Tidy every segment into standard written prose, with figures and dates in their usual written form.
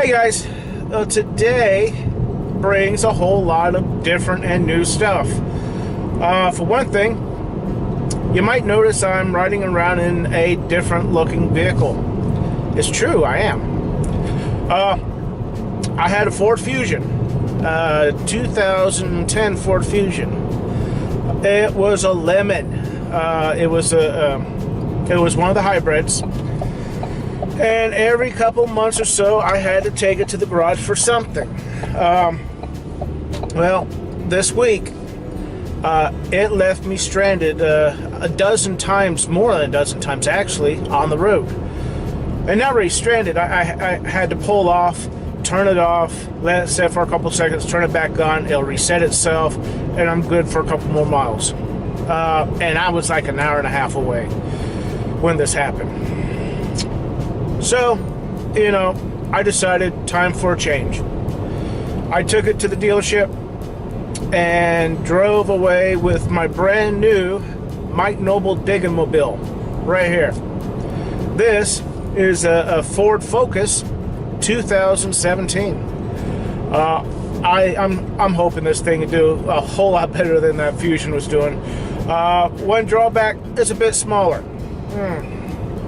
Hey guys, today brings a whole lot of different and new stuff. For one thing, you might notice I'm riding around in a different looking vehicle. It's true, I am. I had a Ford Fusion, 2010 Ford Fusion. It was a lemon. It was one of the hybrids. And every couple months or so, I had to take it to the garage for something. Well, this week, it left me stranded a dozen times, more than a dozen times actually, on the road. And not really stranded. I had to pull off, turn it off, let it set for a couple seconds, turn it back on, it'll reset itself, and I'm good for a couple more miles. And I was like an hour and a half away when this happened. So, I decided time for a change. I took it to the dealership and drove away with my brand new Mike Noble Diggin' Mobile right here. This is a Ford Focus 2017. I'm hoping this thing can do a whole lot better than that Fusion was doing. One drawback is a bit smaller.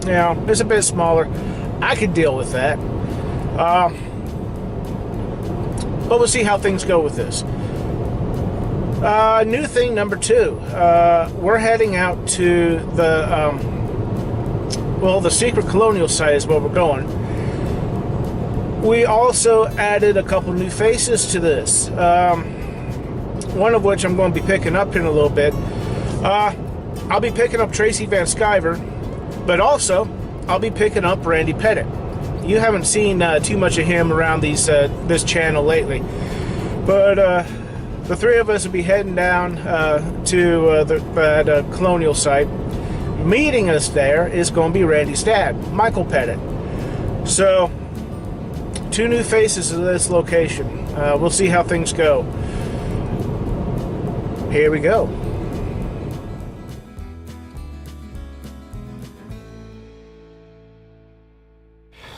It's a bit smaller. I could deal with that. But we'll see how things go with this. New thing number 2. We're heading out to the secret Colonial site is where we're going. We also added a couple new faces to this. One of which I'm going to be picking up in a little bit. I'll be picking up Tracy Van Sciver, but also I'll be picking up Randy Pettit. You haven't seen too much of him around this channel lately, but the three of us will be heading down to the Colonial site. Meeting us there is going to be Randy's dad, Michael Pettit. So, 2 new faces to this location. We'll see how things go. Here we go.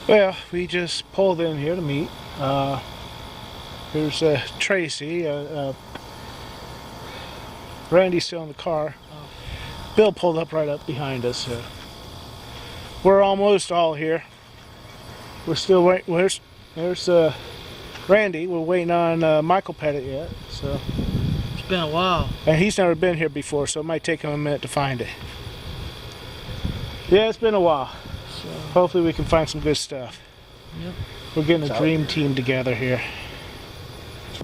Well, we just pulled in here to meet. Here's Tracy. Randy's still in the car. Bill pulled up right up behind us. We're almost all here. We're still waiting. There's Randy. We're waiting on Michael Pettit yet. So it's been a while. And he's never been here before, so it might take him a minute to find it. Yeah, it's been a while. So hopefully we can find some good stuff. Yep. We're getting a dream team together here.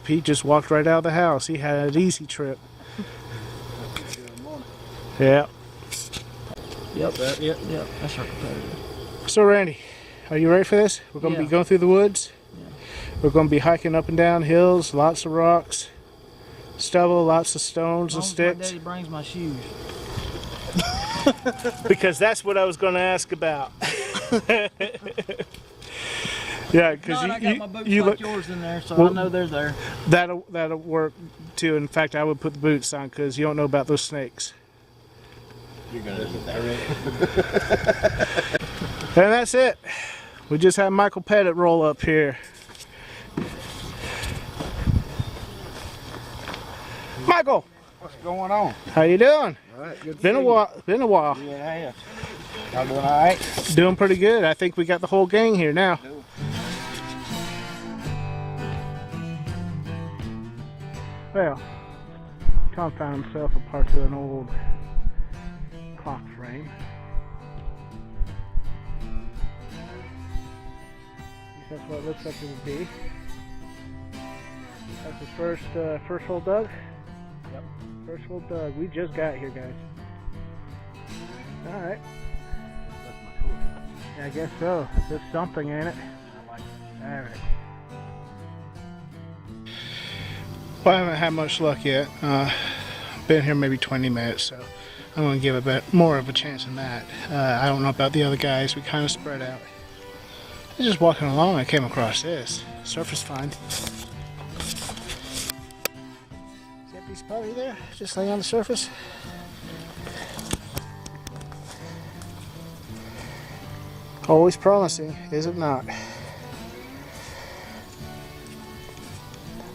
Pete just walked right out of the house. He had an easy trip. Yeah. Yep. That's our competitor. So Randy, are you ready for this? We're going to be going through the woods. Yeah. We're going to be hiking up and down hills, lots of rocks, stubble, lots of stones and sticks. My daddy brings my shoes. Because that's what I was going to ask about. Yeah, because I got my boots you like look yours in there, so I know they're there. That'll work too. In fact, I would put the boots on because you don't know about those snakes. You're gonna get that right. And that's it. We just had Michael Pettit roll up here. Michael, What's going on? how you doing? All right, good. Been a while. Been a while. Yeah. Y'all doing all right? Doing pretty good. I think we got the whole gang here now. Well, Tom found himself a part of an old clock frame. That's what it looks like it would be. That's the first hole dug? Yep. First hole dug. We just got here, guys. Alright. That's my tool. Yeah, I guess so. There's something in it. I like it. Alright. Well, I haven't had much luck yet. Been here maybe 20 minutes, so I'm going to give a bit more of a chance than that. I don't know about the other guys. We kind of spread out. I was just walking along, I came across this. Surface find. See that piece of pottery there? Just laying on the surface. Always promising, is it not?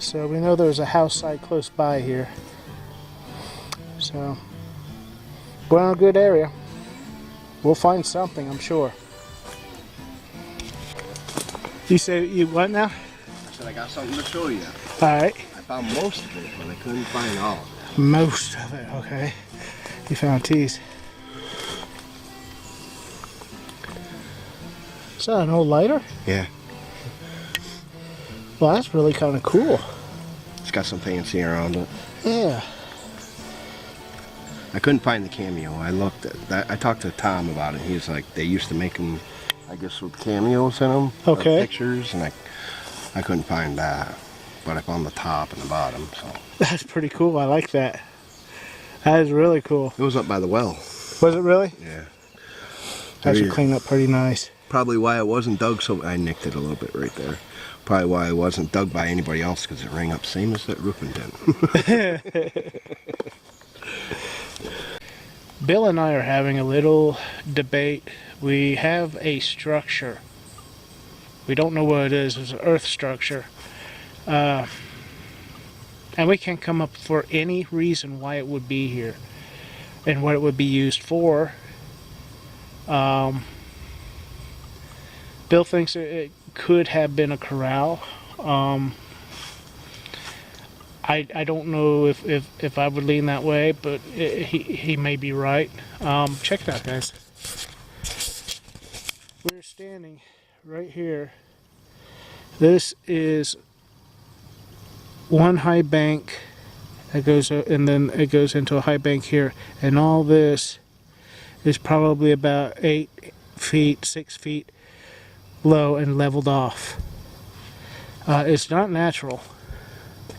So we know there's a house site close by here. So we're in a good area. We'll find something, I'm sure. You say you what now? I said I got something to show you. Alright. I found most of it, but I couldn't find all of it. Most of it, okay. You found teas. Is that an old lighter? Yeah. Well, that's really kind of cool. It's got some fancy around it. Yeah. I couldn't find the cameo. I looked at that. I talked to Tom about it. He was like, they used to make them, I guess, with cameos in them. Okay. Pictures, and I couldn't find that. But I found the top and the bottom, so. That's pretty cool. I like that. That is really cool. It was up by the well. Was it really? Yeah. That should Maybe- clean up pretty nice. Probably why it wasn't dug, so I nicked it a little bit right there. Probably why it wasn't dug by anybody else, because it rang up same as that roofing dent. Bill and I are having a little debate. We have a structure. We don't know what it is. It's an earth structure. And we can't come up for any reason why it would be here and what it would be used for. Bill thinks it could have been a corral. I don't know if I would lean that way, but he may be right. Check it out, guys. We're standing right here. This is one high bank that goes, and then it goes into a high bank here, and all this is probably about 8 feet, 6 feet low and leveled off. It's not natural.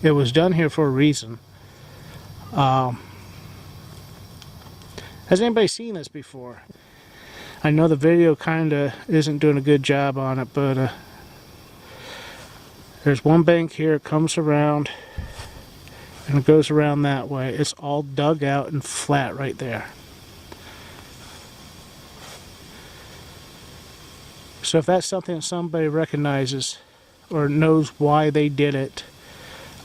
It was done here for a reason. Has anybody seen this before? I know the video kind of isn't doing a good job on it, but there's one bank here, it comes around and it goes around that way. It's all dug out and flat right there. So if that's something that somebody recognizes or knows why they did it,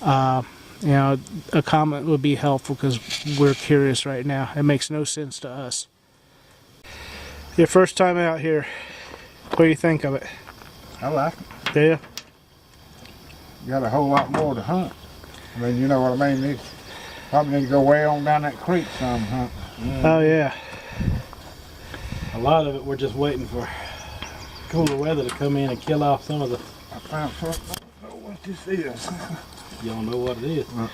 you know, a comment would be helpful, because we're curious right now. It makes no sense to us. Your first time out here, what do you think of it? I like it. Yeah. You got a whole lot more to hunt. I mean, you know what I mean? You probably need to go way on down that creek some hunt. Oh yeah. A lot of it, we're just waiting for cooler weather to come in and kill off some of the. I found something. I don't know what this is. You don't know what it is. I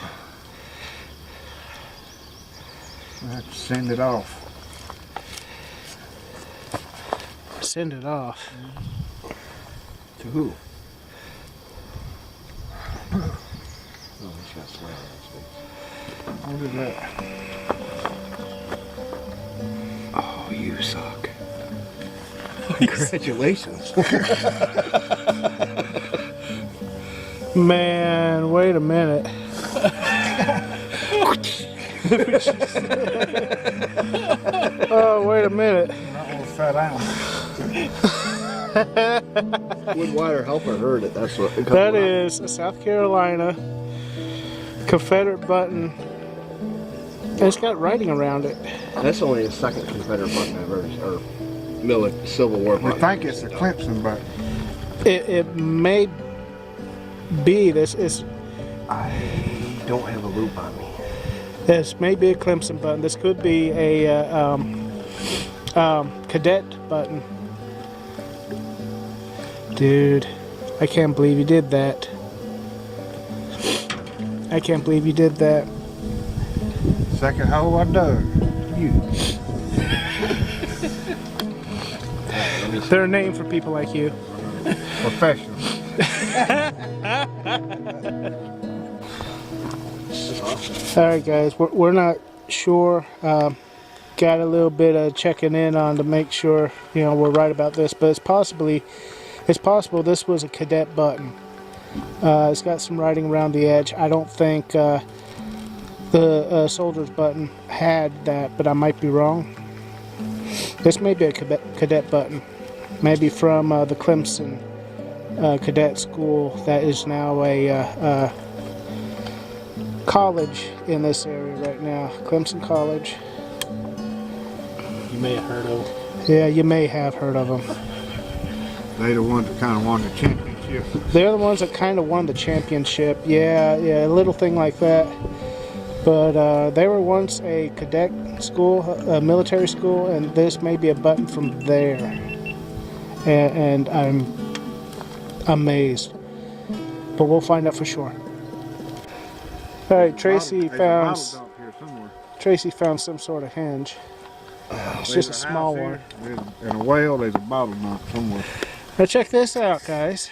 have to send it off. Send it off. To who? Oh, he's got sweat on his face. What is that? Oh, you suck. Congratulations. Man, wait a minute. Oh, wait a minute. That one fell down. Wood wire helper heard it. That's what. That is a South Carolina Confederate button. And it's got writing around it. That's only the second Confederate button I've ever, or Civil War I button. think it's a Clemson button. It may be this is. I don't have a loop on me. This may be a Clemson button. This could be a cadet button. Dude, I can't believe you did that. I can't believe you did that. Second hole I dug. You. They're a name for people like you. Professional. Alright guys, we're not sure. Got a little bit of checking in on to make sure, you know, we're right about this, but it's possible this was a cadet button. It's got some writing around the edge. I don't think the soldier's button had that, but I might be wrong. This may be a cadet button. Maybe from the Clemson cadet school that is now a college in this area right now. Clemson College. You may have heard of. Yeah, you may have heard of them. They the ones that kind of won the championship. They're the ones that kind of won the championship. Yeah, a little thing like that. But they were once a cadet school, a military school, and this may be a button from there. And I'm amazed. But we'll find out for sure. All right, Tracy There's a bottle found dump here somewhere. Tracy found some sort of hinge. It's just a small house one. here, in a well, there's a bottle dump somewhere. Now check this out, guys.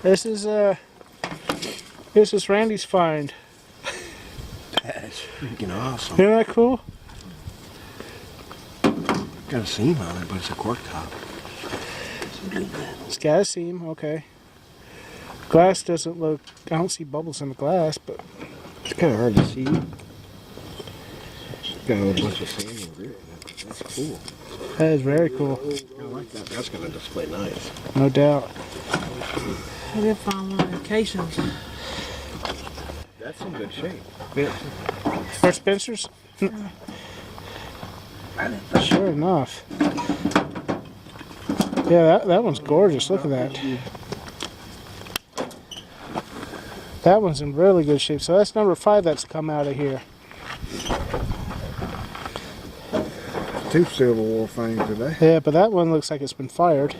This is Randy's find. That's freaking awesome. Isn't that cool? Got a seam on it, but it's a cork top. It's got a seam, okay. Glass doesn't look, I don't see bubbles in the glass, but It's kind of hard to see. Got a whole bunch of sand and grit in it. That's cool. that is very cool. I like that. That's going to display nice. No doubt. I did find one in Cations. That's in good shape. For Spencer's? Sure enough. Yeah, that one's gorgeous. Look at that. That one's in really good shape. So that's number 5 that's come out of here. 2 Civil War things today. Yeah, but that one looks like it's been fired.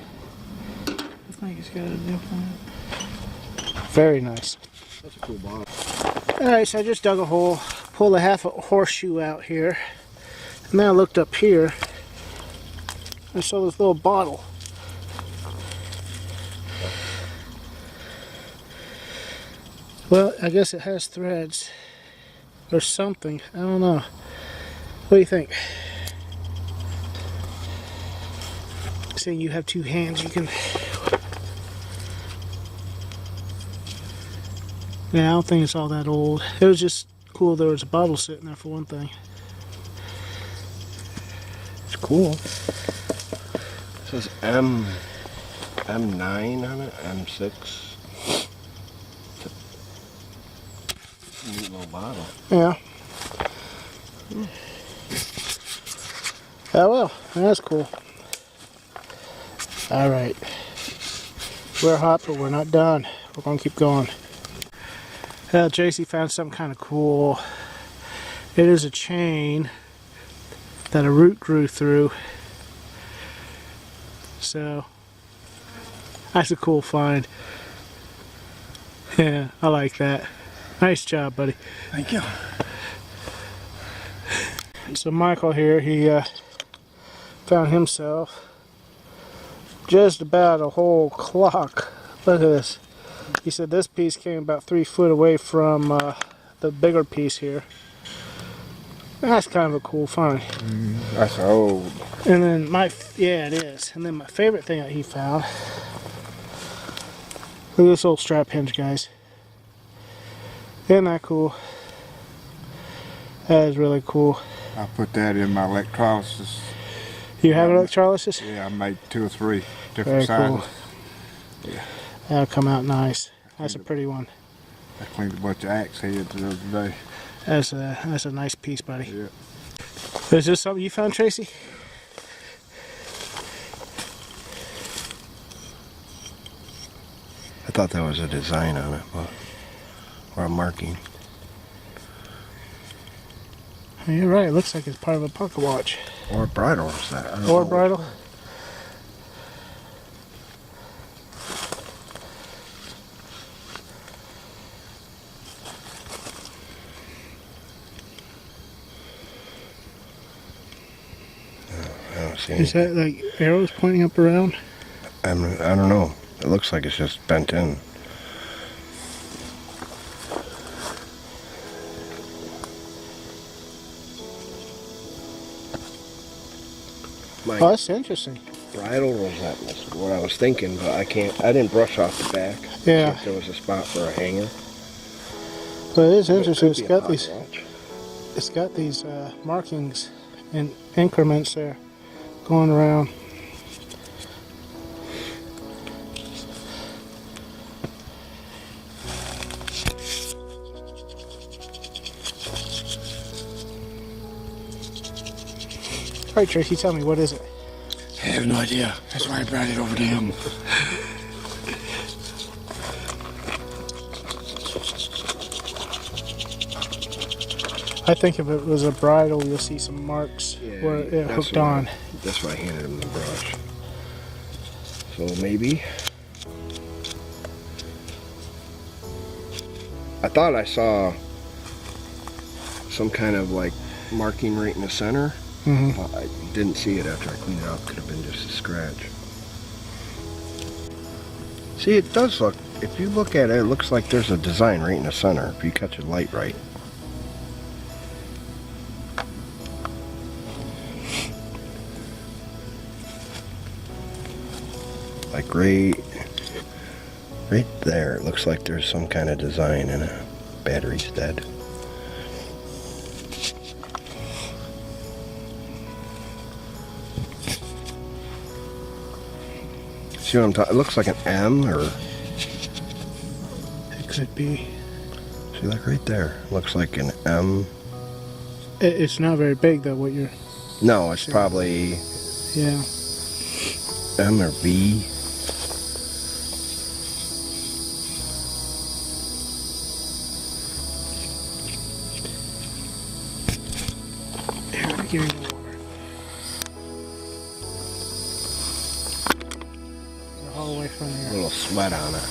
I think it's got a different. Very nice. That's a cool bottle. Alright, so I just dug a hole, pulled a half a horseshoe out here, and then I looked up here. I saw this little bottle. Well, I guess it has threads or something. I don't know. What do you think? Saying you have 2 hands, you can. Yeah, I don't think it's all that old. It was just cool there was a bottle sitting there for one thing. It's cool. It says M9 on it, M6. Neat little bottle. Yeah. Oh well, that's cool. Alright. We're hot, but we're not done. We're gonna keep going. JC found something kind of cool. It is a chain that a root grew through. So, that's a cool find. Yeah, I like that. Nice job, buddy. Thank you. So Michael here, he found himself just about a whole clock. Look at this. He said this piece came about 3 foot away from the bigger piece here. That's kind of a cool find. That's old. And then yeah, it is. And then my favorite thing that he found. Look at this old strap hinge, guys. Isn't that cool? That is really cool. I put that in my electrolysis. You have electrolysis? Yeah, I made 2 or 3 Very different sizes. cool. That'll come out nice. That's a pretty one. I cleaned a bunch of axe heads the other day. That's a nice piece, buddy. Yeah. Is this something you found, Tracy? I thought that was a design on it, but, or a marking. You're right. It looks like it's part of a pocket watch. Or a bridle is that? I don't Or a know. bridle. I don't see Is anything. that like arrows pointing up around? I don't know. It looks like it's just bent in. My Oh, that's interesting. bridle rosette was what I was thinking, but I didn't brush off the back. Yeah. If there was a spot for a hanger. But it is interesting. It could be a pocket watch. It's got these markings in increments there going around. right, Tracy, tell me, what is it? I have no idea. That's why I brought it over to him. I think if it was a bridle, you'll see some marks where it that's hooked why- on. That's why I handed him the brush. So maybe. I thought I saw some kind of like marking right in the center. But I didn't see it after I cleaned it up. Could have been just a scratch. See, it does look, if you look at it, it looks like there's a design right in the center if you catch the light right. Like right there, it looks like there's some kind of design in it. Battery's dead. See what I'm talking? It looks like an M, or It could be. see, like right there, looks like an M. It's not very big, though, what you're... No, it's probably Yeah. M or V. Here, let me give you the water. All the way from A here. little sweat on it.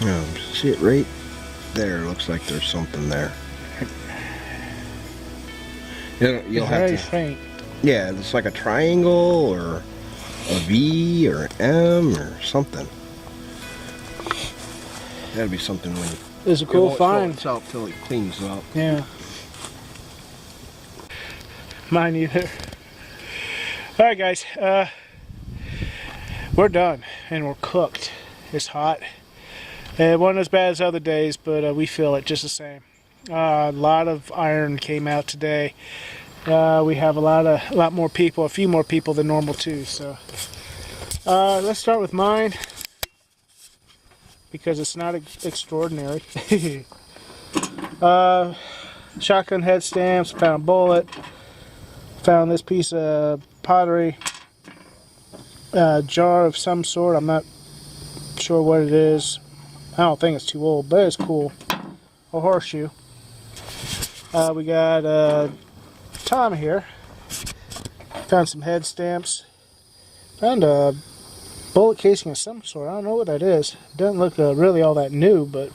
Yeah, see it right there. Looks like there's something there. You'll have Very to. faint. Yeah, it's like a triangle or a V or an M or something. That'd be something when you. It's a It cool won't show find. itself till it cleans up. Yeah. Mine either. All right, guys. We're done and we're cooked. It's hot. It wasn't as bad as other days, but we feel it just the same. A lot of iron came out today. We have a lot more people, a few more people than normal too. So let's start with mine because it's not extraordinary. Shotgun head stamps. Found a bullet. Found this piece of pottery. Jar of some sort. I'm not sure what it is. I don't think it's too old, but it's cool. A horseshoe. We got Tom here. Found some head stamps. Found a bullet casing of some sort. I don't know what that is. Doesn't look really all that new, but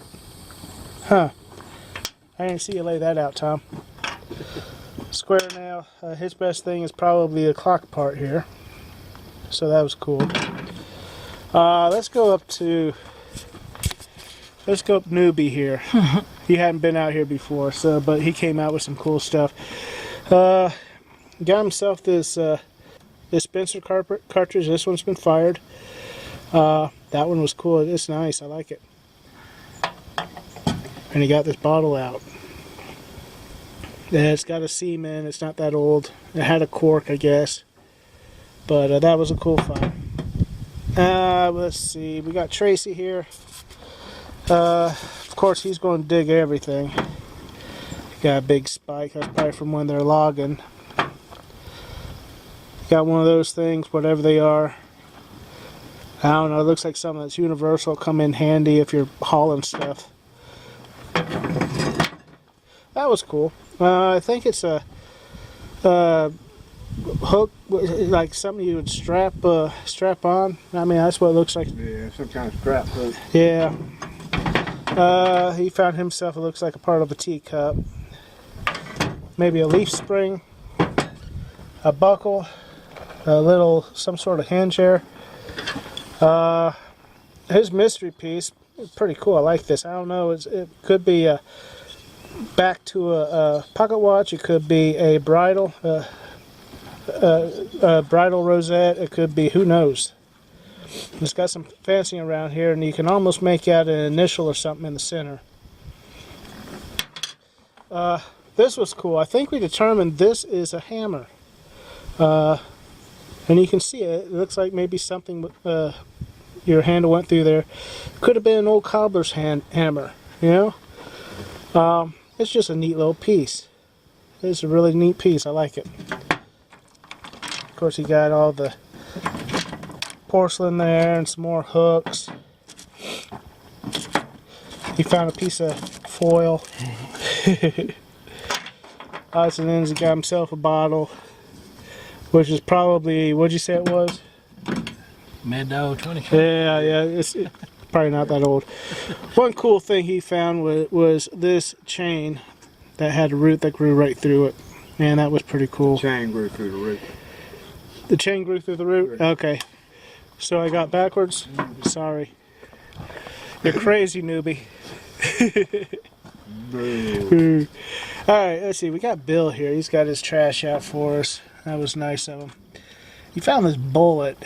huh. I didn't see you lay that out, Tom. Square nail. His best thing is probably the clock part here. So that was cool. Let's go up newbie here. He hadn't been out here before, but he came out with some cool stuff. Got himself this Spencer cartridge. This one's been fired. That one was cool. It's nice. I like it. And he got this bottle out. Yeah, it's got a seam in. It's not that old. It had a cork, I guess. But that was a cool find. Let's see. We got Tracy here. Of course, he's going to dig everything. Got a big spike. That's probably from when they're logging. Got one of those things, whatever they are. I don't know. It looks like something that's universal. Come in handy if you're hauling stuff. That was cool. I think it's a hook, like something you would strap on. I mean, that's what it looks like. Yeah, some kind of strap hook. Yeah. He found himself, it looks like a part of a teacup. Maybe a leaf spring, a buckle, some sort of hinge here. His mystery piece is pretty cool. I like this. I don't know. It could be back to a pocket watch. It could be a bridle, bridle rosette. It could be, who knows. It's got some fencing around here, and you can almost make out an initial or something in the center. This was cool. I think we determined this is a hammer. And you can see it. It looks like maybe something your handle went through there. Could have been an old cobbler's hammer, you know? It's just a neat little piece. It's a really neat piece. I like it. Of course, you got all the porcelain there and some more hooks. He found a piece of foil. Odds and ends, he got himself a bottle, which is probably, what'd you say it was? Mid-old 20. Yeah, it's probably not that old. One cool thing he found was this chain that had a root that grew right through it. Man, that was pretty cool. Chain grew through the root. The chain grew through the root? Okay. So I got backwards? Sorry. You're crazy, newbie. Alright, let's see. We got Bill here. He's got his trash out for us. That was nice of him. He found this bullet.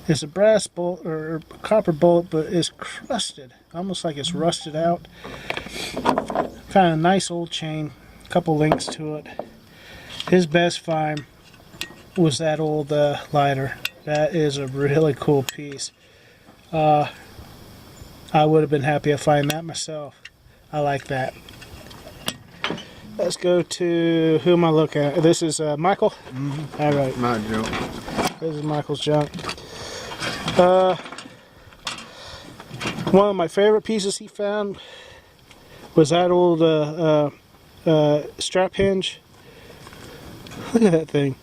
It's a brass bullet or a copper bullet, but it's crusted. Almost like it's rusted out. Kind of nice old chain. A couple links to it. His best find was that old lighter. That is a really cool piece. I would have been happy to find that myself. I like that. Let's go to, who am I looking at? This is Michael? Mm-hmm. All right. My junk. This is Michael's junk. One of my favorite pieces he found was that old strap hinge. Look at that thing.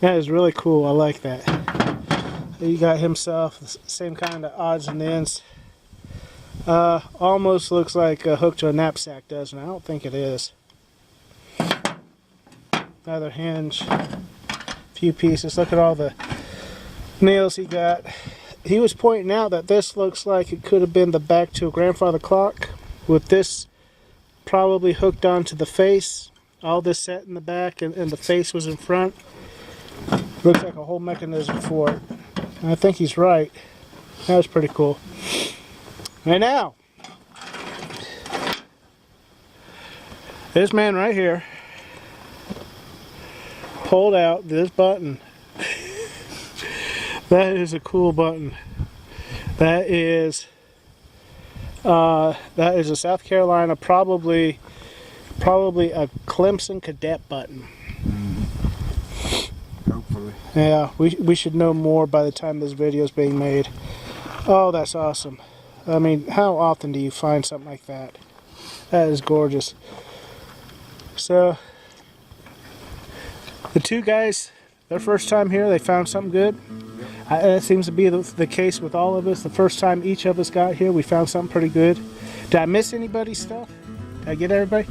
That is really cool. I like that. He got himself the same kind of odds and ends. Almost looks like a hook to a knapsack, doesn't it? I don't think it is. Another hinge. A few pieces. Look at all the nails he got. He was pointing out that this looks like it could have been the back to a grandfather clock, with this probably hooked onto the face. All this set in the back, and the face was in front. Looks like a whole mechanism for it. And I think he's right. That was pretty cool. And now, this man right here pulled out this button. That is a cool button. That is a South Carolina, probably a Clemson cadet button. Hopefully. Yeah, we should know more by the time this video is being made. Oh, that's awesome. I mean, how often do you find something like that? That is gorgeous. So, the two guys, their first time here, they found something good. That seems to be the case with all of us. The first time each of us got here, we found something pretty good. Did I miss anybody's stuff? Did I get everybody?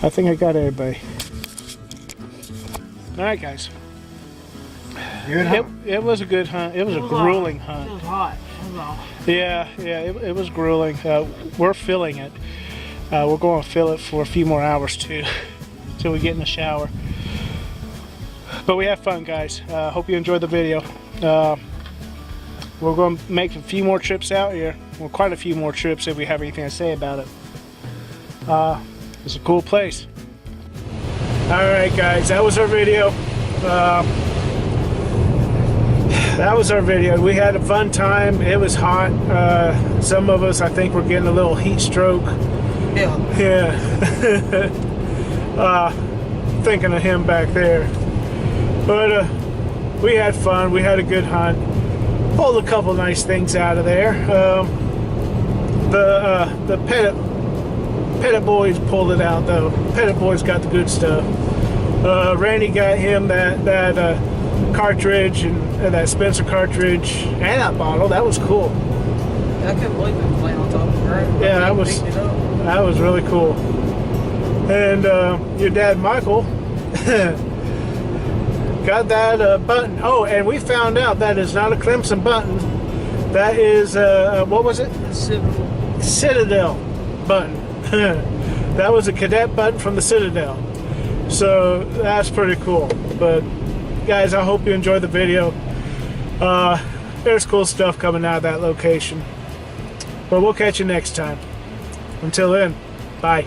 I think I got everybody. Alright, guys. Good hunt. It was a good hunt. It was a grueling hunt. It was hot. It was all. Yeah, it was grueling. We're filling it. We're going to fill it for a few more hours too, until we get in the shower. But we had fun, guys. Hope you enjoyed the video. We're going to make a few more trips out here. Well, quite a few more trips if we have anything to say about it. It's a cool place. Alright, guys, that was our video. That was our video. We had a fun time. It was hot. Some of us, I think, were getting a little heat stroke. Yeah. Thinking of him back there. But we had fun. We had a good hunt. Pulled a couple nice things out of there. The Pettit boys pulled it out, though. Pettit boys got the good stuff. Randy got him that cartridge and that Spencer cartridge and that bottle. That was cool. I couldn't believe it was laying on top of the ground. Yeah, that was really cool. And your dad Michael got that button. Oh, and we found out that is not a Clemson button. That is what was it? Citadel button. That was a cadet button from the Citadel. So that's pretty cool. But guys, I hope you enjoyed the video. there's cool stuff coming out of that location. But we'll catch you next time. Until then, bye.